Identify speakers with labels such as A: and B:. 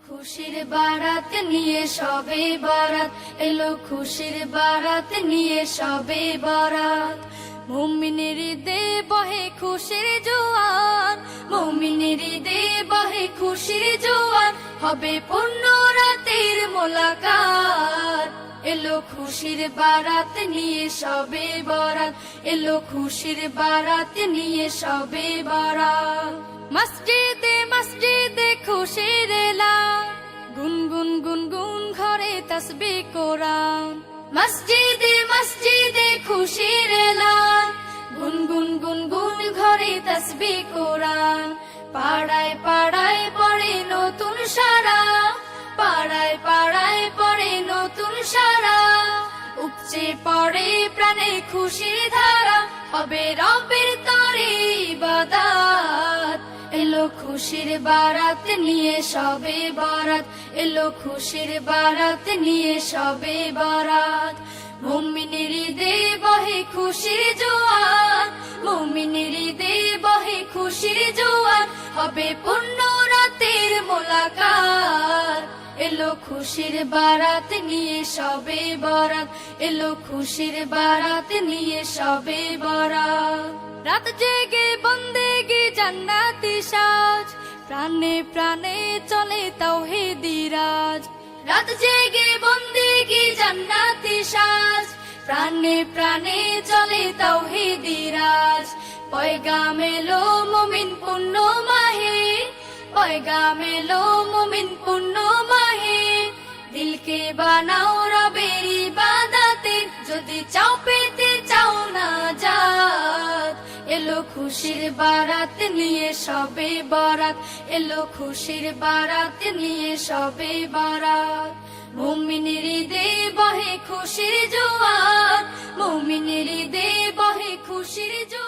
A: খুশির বারাত নিয়ে সবে বরাত, এলো খুশির বারাত নিয়ে সবে বরাত। মুমিনের ঈদে বহে খুশির জোয়ার, মুমিনের ঈদে বহে খুশির জোয়ার, হবে পূর্ণ রাতের মোলাকাত। এলো খুশির বারাত নিয়ে সবে বরাত, এলো খুশির বারাত নিয়ে সবে বরাত। মসজিদে মসজিদে খুশির এলান, গুনগুন গুনগুন ঘরে তাসবিহ কোরআন। মসজিদে মসজিদে খুশির এলান, গুনগুন গুনগুন ঘরে তাসবিহ কোরআন। পাড়ায় পাড়ায় পড়ে নতুন সারা, পাড়ায় পাড়ায় পড়ে নতুন সারা। উপচে পড়ে প্রাণে খুশির ধারা, হবে রবের তরে ইবাদত। এলো খুশির বারাত নিয়ে সবে বরাত, এলো খুশির বারাত নিয়ে সবে বরাত। মুমিনের ঈদে বহে খুশির জোয়ার, মুমিনের ঈদে বহে খুশির জোয়ার, হবে পূর্ণ রাতের মোলাকাত। এলো খুশির বারাত নিয়ে সবে বরাত, এলো খুশির বারাত নিয়ে সবে বরাত। রাত জেগে বন্দেগি জান্নাতি সাজ, প্রাণে প্রাণে চলে তাওহীদি রাজ। রাত জেগে বন্দেগি জান্নাতি সাজ, প্রাণে প্রাণে চলে তাওহীদি রাজ। পয়গাম এলো মুমিন পূর্ণ মাহে, পয়গাম এলো মুমিন পূর্ণ মাহে। দিলকে বানাও রবের ইবাদতে, যদি চাও পেতে চাও না জাত। এলো খুশির বারাত নিয়ে সবে বরাত, এলো খুশির বারাত নিয়ে সবে বরাত। মুমিনের ঈদে বহে খুশির জোয়ার, মুমিনের ঈদে বহে খুশির জোয়ার।